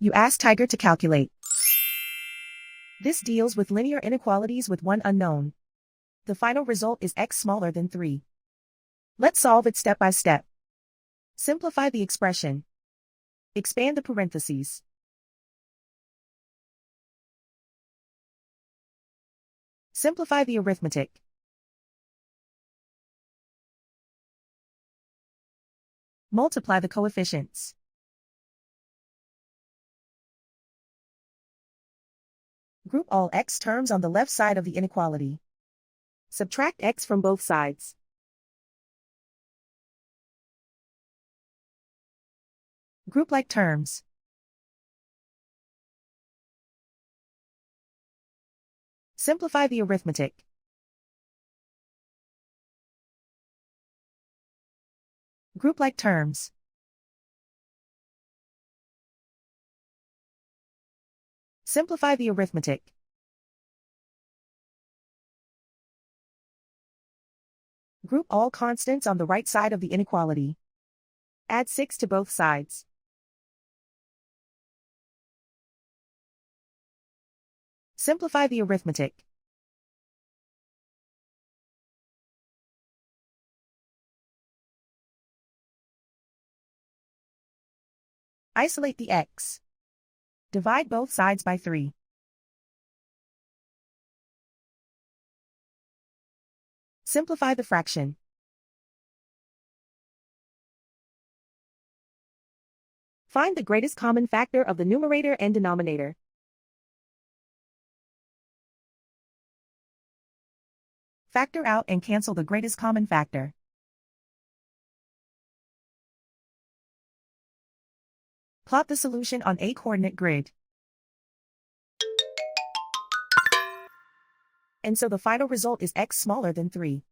You ask Tiger to calculate. This deals with linear inequalities with one unknown. The final result is x smaller than 3. Let's solve it step by step. Simplify the expression. Expand the parentheses. Simplify the arithmetic. Multiply the coefficients. Group all x terms on the left side of the inequality. Subtract x from both sides. Group like terms. Simplify the arithmetic. Group like terms. Simplify the arithmetic. Group all constants on the right side of the inequality. Add 6 to both sides. Simplify the arithmetic. Isolate the x. Divide both sides by 3. Simplify the fraction. Find the greatest common factor of the numerator and denominator. Factor out and cancel the greatest common factor. Plot the solution on a coordinate grid. And so the final result is x smaller than 3.